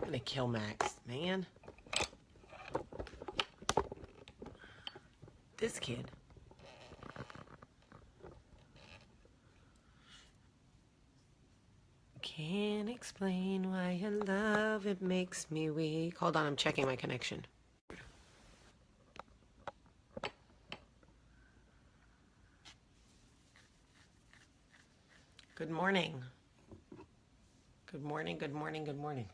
I'm gonna kill Max, man. This kid. Can't explain why your love, it makes me weak. Hold on, I'm checking my connection. Good morning. Good morning, good morning, good morning.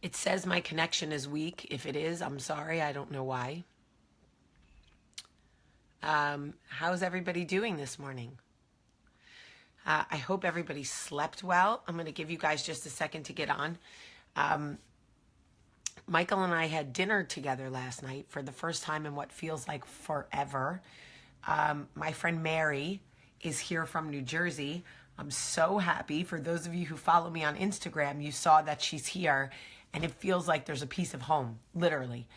It says my connection is weak. If it is, I'm sorry. I don't know why. How's everybody doing this morning? I hope everybody slept well. I'm going to give you guys just a second to get on. Michael and I had dinner together last night for the first time in what feels like forever. My friend Mary is here from New Jersey. I'm so happy. For those of you who follow me on Instagram, you saw that she's here, and it feels like there's a piece of home, literally.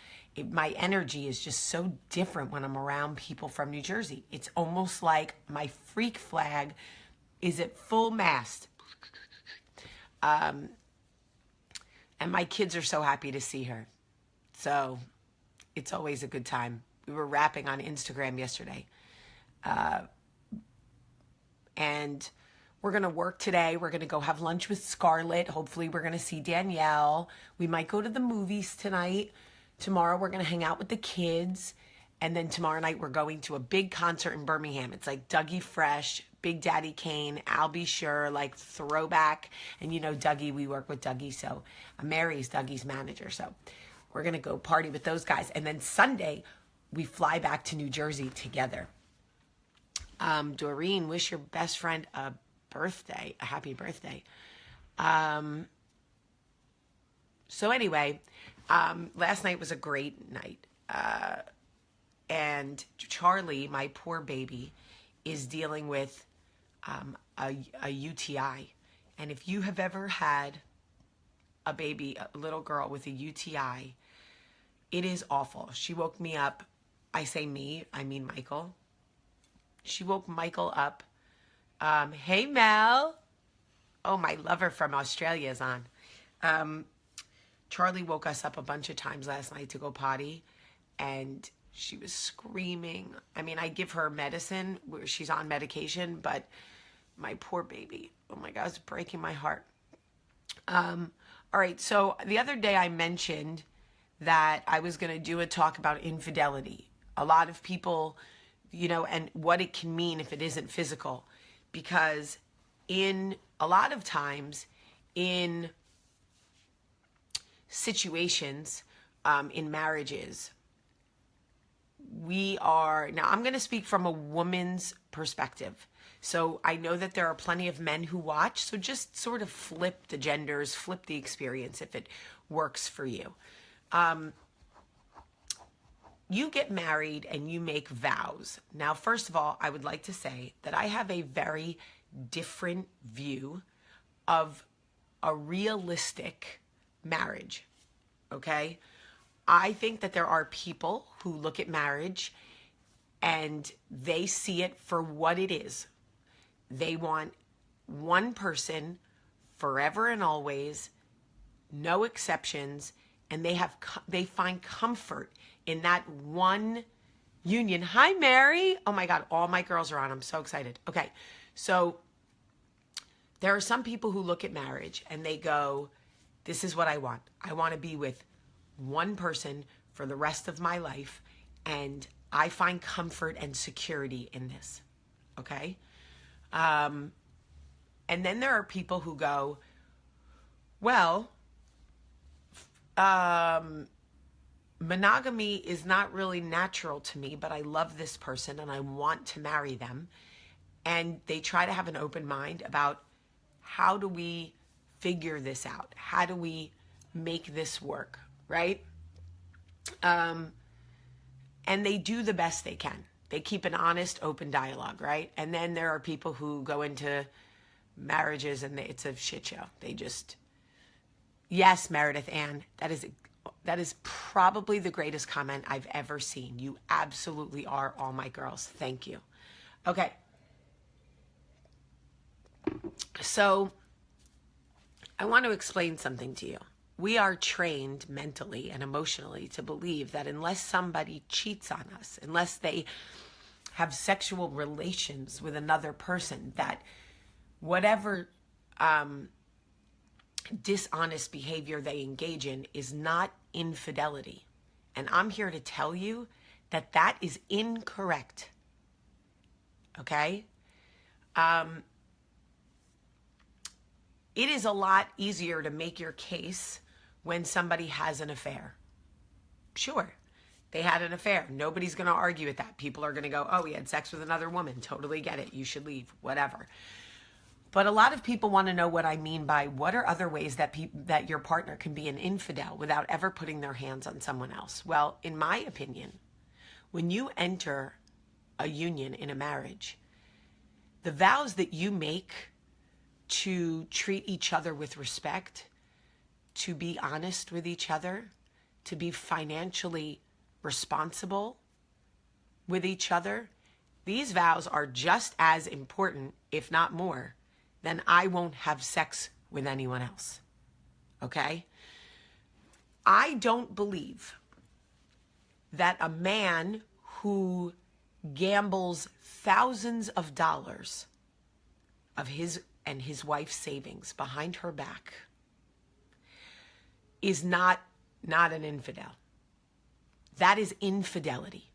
My energy is just so different when I'm around people from New Jersey. It's almost like my freak flag is at full mast. And my kids are so happy to see her. So it's always a good time. We were rapping on Instagram yesterday. And we're going to work today. We're going to go have lunch with Scarlett. Hopefully we're going to see Danielle. We might go to the movies tonight. Tomorrow we're going to hang out with the kids. And then tomorrow night we're going to a big concert in Birmingham. It's like Dougie Fresh, Big Daddy Kane, I'll Be Sure, like throwback. And you know Dougie, we work with Dougie. So Mary's Dougie's manager. So we're going to go party with those guys. And then Sunday we fly back to New Jersey together. Doreen, wish your best friend a happy birthday. So anyway, last night was a great night. And Charlie, my poor baby, is dealing with a UTI. And if you have ever had a baby, a little girl with a UTI, it is awful. She woke me up. I say me, I mean Michael. She woke Michael up. Hey, Mel. Oh, my lover from Australia is on. Charlie woke us up a bunch of times last night to go potty, and she was screaming. I mean, I give her medicine where she's on medication, but my poor baby, oh my God, it's breaking my heart. All right, so the other day I mentioned that I was going to do a talk about infidelity. A lot of people, you know, and what it can mean if it isn't physical. Because in a lot of times in situations, in marriages, now I'm going to speak from a woman's perspective. So I know that there are plenty of men who watch, so just sort of flip the genders, flip the experience if it works for you. You get married and you make vows. Now, first of all, I would like to say that I have a very different view of a realistic marriage, okay? I think that there are people who look at marriage and they see it for what it is. They want one person forever and always, no exceptions, and they find comfort in that one union. Hi, Mary. Oh my God, all my girls are on. I'm so excited. Okay, so there are some people who look at marriage and they go, this is what I want. I want to be with one person for the rest of my life, and I find comfort and security in this, okay? And then there are people who go, well, monogamy is not really natural to me, but I love this person and I want to marry them. And they try to have an open mind about how do we figure this out? How do we make this work, right? And they do the best they can. They keep an honest, open dialogue, right? And then there are people who go into marriages and it's a shit show. They just, yes, Meredith Ann, that is probably the greatest comment I've ever seen. You absolutely are all my girls. Thank you. Okay. So I want to explain something to you. We are trained mentally and emotionally to believe that unless somebody cheats on us, unless they have sexual relations with another person, that whatever dishonest behavior they engage in is not infidelity. And I'm here to tell you that that is incorrect. Okay? It is a lot easier to make your case when somebody has an affair. Sure, they had an affair. Nobody's going to argue with that. People are going to go, oh, he had sex with another woman. Totally get it. You should leave, whatever. But a lot of people want to know what I mean by what are other ways that that your partner can be an infidel without ever putting their hands on someone else. Well, in my opinion, when you enter a union in a marriage, the vows that you make to treat each other with respect, to be honest with each other, to be financially responsible with each other, these vows are just as important, if not more, than I won't have sex with anyone else. Okay? I don't believe that a man who gambles thousands of dollars of his and his wife's savings behind her back is not an infidel. That is infidelity.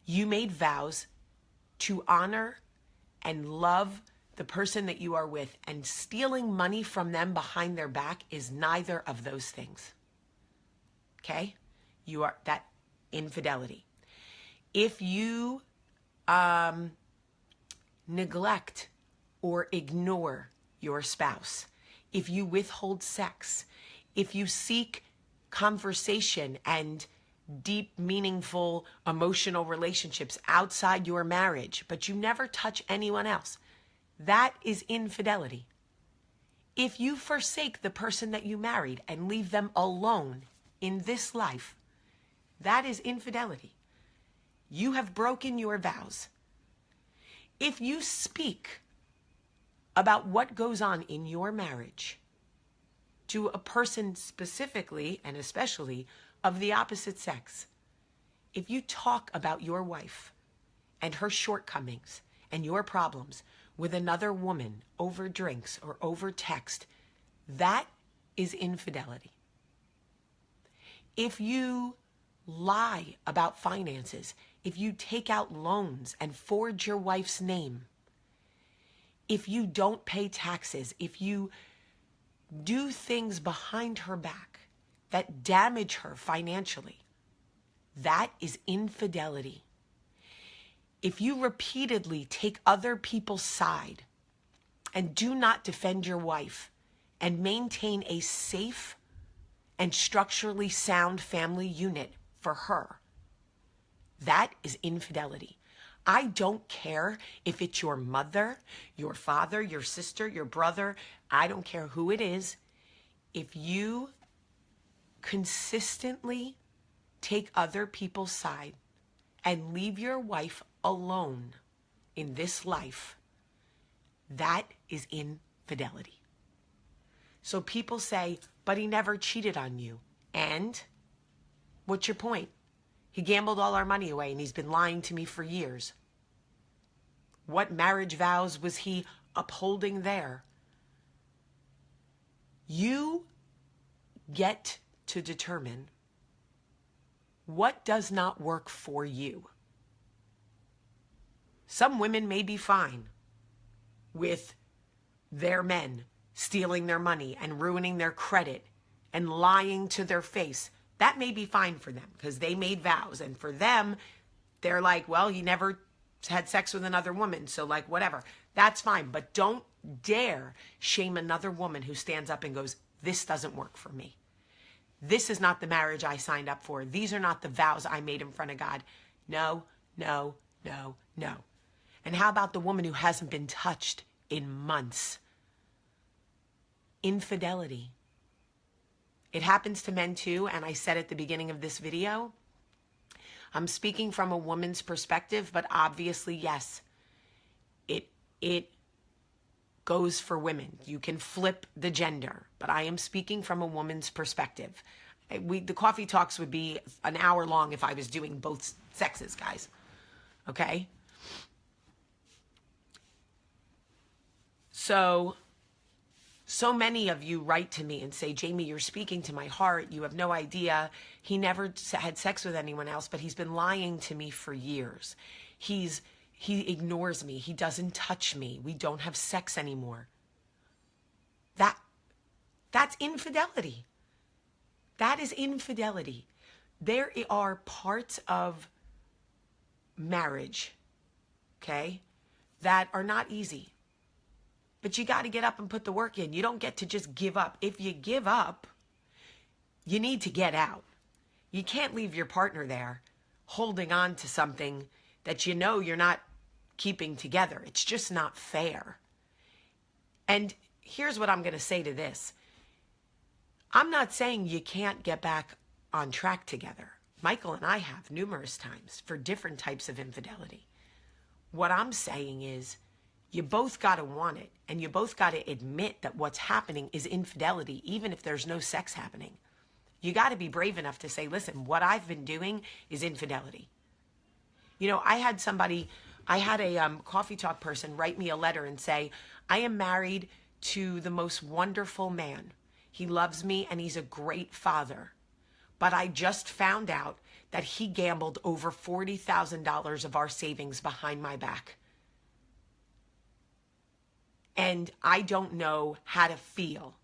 You made vows to honor and love the person that you are with, and stealing money from them behind their back is neither of those things. Okay? You are that infidelity. If you neglect or ignore your spouse, if you withhold sex, if you seek conversation and deep, meaningful, emotional relationships outside your marriage, but you never touch anyone else, that is infidelity. If you forsake the person that you married and leave them alone in this life, that is infidelity. You have broken your vows. If you speak about what goes on in your marriage to a person specifically and especially of the opposite sex, if you talk about your wife and her shortcomings and your problems with another woman over drinks or over text, that is infidelity. If you lie about finances, if you take out loans and forge your wife's name, if you don't pay taxes, if you do things behind her back that damage her financially, that is infidelity. If you repeatedly take other people's side and do not defend your wife and maintain a safe and structurally sound family unit for her, that is infidelity. I don't care if it's your mother, your father, your sister, your brother. I don't care who it is. If you consistently take other people's side and leave your wife alone in this life, that is infidelity. So people say, but he never cheated on you. And what's your point? He gambled all our money away and he's been lying to me for years. What marriage vows was he upholding there? You get to determine what does not work for you. Some women may be fine with their men stealing their money and ruining their credit and lying to their face. That may be fine for them because they made vows. And for them, they're like, well, he never had sex with another woman, so like whatever. That's fine. But don't dare shame another woman who stands up and goes, this doesn't work for me. This is not the marriage I signed up for. These are not the vows I made in front of God. No, no, no, no. And how about the woman who hasn't been touched in months? Infidelity. It happens to men too, and I said at the beginning of this video, I'm speaking from a woman's perspective, but obviously, yes, it goes for women. You can flip the gender, but I am speaking from a woman's perspective. The coffee talks would be an hour long if I was doing both sexes, guys. Okay? So many of you write to me and say, Jamie, you're speaking to my heart. You have no idea. He never had sex with anyone else, but he's been lying to me for years. He ignores me. He doesn't touch me. We don't have sex anymore. That's infidelity. That is infidelity. There are parts of marriage, okay, that are not easy. But you got to get up and put the work in. You don't get to just give up. If you give up, you need to get out. You can't leave your partner there holding on to something that you know you're not keeping together. It's just not fair. And here's what I'm going to say to this. I'm not saying you can't get back on track together. Michael and I have numerous times for different types of infidelity. What I'm saying is you both got to want it, and you both got to admit that what's happening is infidelity, even if there's no sex happening. You got to be brave enough to say, listen, what I've been doing is infidelity. You know, I had a coffee talk person write me a letter and say, I am married to the most wonderful man. He loves me and he's a great father. But I just found out that he gambled over $40,000 of our savings behind my back. And I don't know how to feel.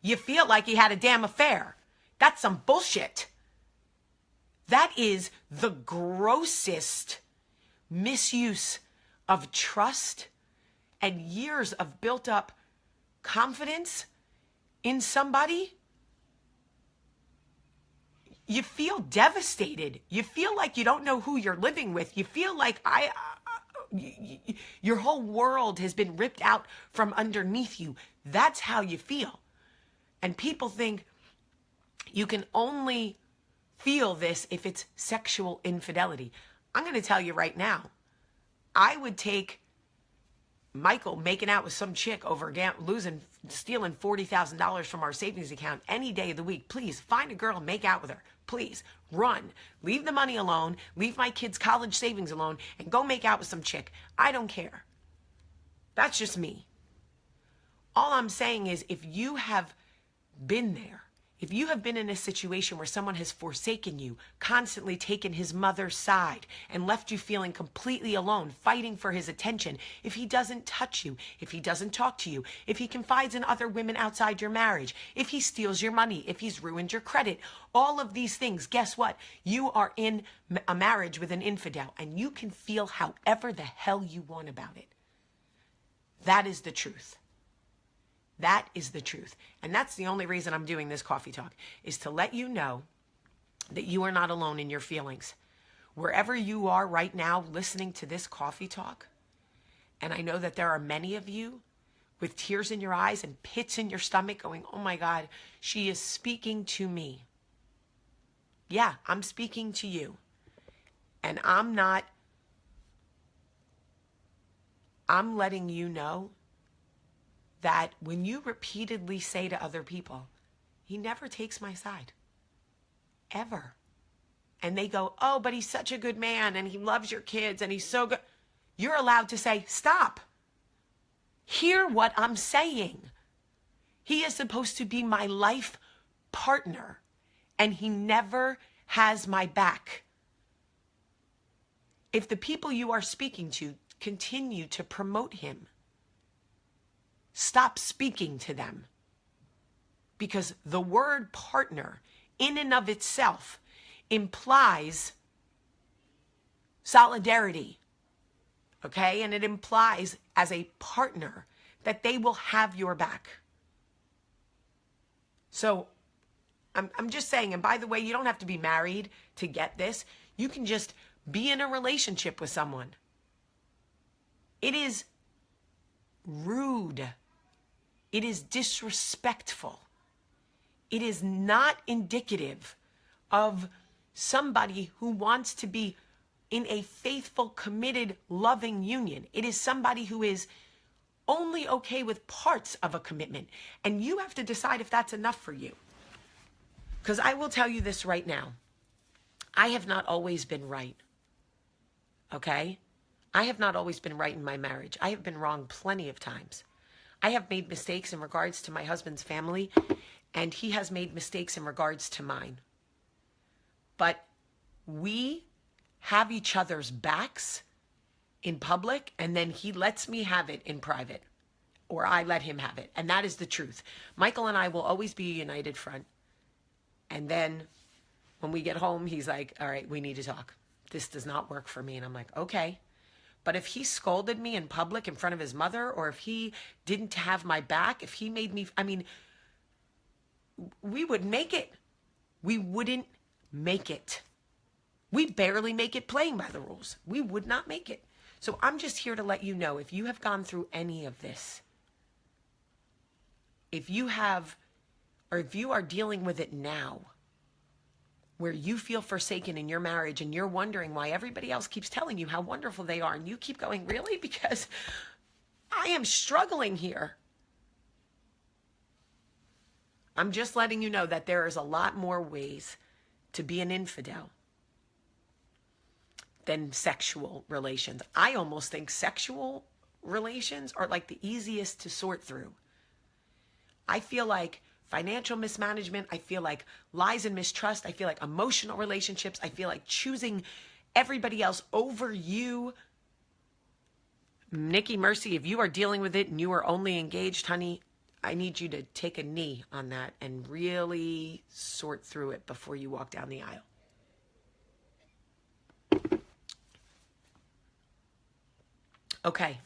You feel like he had a damn affair. That's some bullshit. That is the grossest misuse of trust and years of built up confidence in somebody. You feel devastated. You feel like you don't know who you're living with. You feel like your whole world has been ripped out from underneath you. That's how you feel. And people think you can only feel this if it's sexual infidelity. I'm going to tell you right now, I would take Michael making out with some chick over stealing $40,000 from our savings account any day of the week. Please find a girl and make out with her. Please run. Leave the money alone. Leave my kids' college savings alone and go make out with some chick. I don't care. That's just me. All I'm saying is if you have been there, if you have been in a situation where someone has forsaken you, constantly taken his mother's side, and left you feeling completely alone, fighting for his attention, if he doesn't touch you, if he doesn't talk to you, if he confides in other women outside your marriage, if he steals your money, if he's ruined your credit, all of these things, guess what? You are in a marriage with an infidel, and you can feel however the hell you want about it. That is the truth. That is the truth. And that's the only reason I'm doing this coffee talk, is to let you know that you are not alone in your feelings. Wherever you are right now listening to this coffee talk, and I know that there are many of you with tears in your eyes and pits in your stomach going, oh my God, she is speaking to me. Yeah, I'm speaking to you. And I'm letting you know that when you repeatedly say to other people, he never takes my side, ever. And they go, oh, but he's such a good man and he loves your kids and he's so good. You're allowed to say, stop. Hear what I'm saying. He is supposed to be my life partner and he never has my back. If the people you are speaking to continue to promote him, stop speaking to them, because the word partner in and of itself implies solidarity, okay? And it implies as a partner that they will have your back. So I'm just saying, and by the way, you don't have to be married to get this. You can just be in a relationship with someone. It is rude. It is disrespectful. It is not indicative of somebody who wants to be in a faithful, committed, loving union. It is somebody who is only okay with parts of a commitment. And you have to decide if that's enough for you. Because I will tell you this right now. I have not always been right. Okay? I have not always been right in my marriage. I have been wrong plenty of times. I have made mistakes in regards to my husband's family, and he has made mistakes in regards to mine. But we have each other's backs in public, and then he lets me have it in private, or I let him have it. And that is the truth. Michael and I will always be a united front. And then when we get home, he's like, all right, we need to talk. This does not work for me. And I'm like, okay. But if he scolded me in public in front of his mother, or if he didn't have my back, if he made me, we wouldn't make it. We wouldn't make it. We barely make it playing by the rules. We would not make it. So I'm just here to let you know, if you have gone through any of this, if you have, or if you are dealing with it now, where you feel forsaken in your marriage and you're wondering why everybody else keeps telling you how wonderful they are, and you keep going, really? Because I am struggling here. I'm just letting you know that there is a lot more ways to be an infidel than sexual relations. I almost think sexual relations are like the easiest to sort through. I feel like financial mismanagement, I feel like lies and mistrust, I feel like emotional relationships, I feel like choosing everybody else over you. Nikki Mercy, if you are dealing with it and you are only engaged, honey, I need you to take a knee on that and really sort through it before you walk down the aisle. Okay.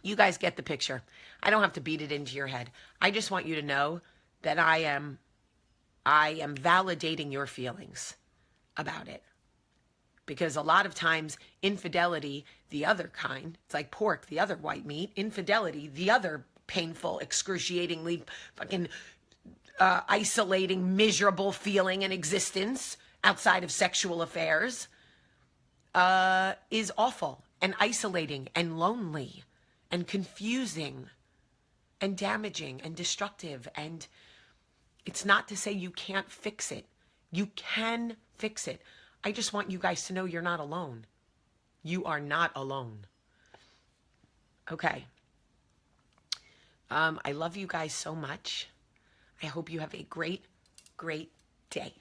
You guys get the picture. I don't have to beat it into your head. I just want you to know that I am validating your feelings about it. Because a lot of times, infidelity, the other kind, it's like pork, the other white meat, infidelity, the other painful, excruciatingly fucking isolating, miserable feeling and existence outside of sexual affairs, is awful and isolating and lonely and confusing and damaging and destructive. And it's not to say you can't fix it. You can fix it. I just want you guys to know you're not alone. You are not alone. Okay. I love you guys so much. I hope you have a great, great day.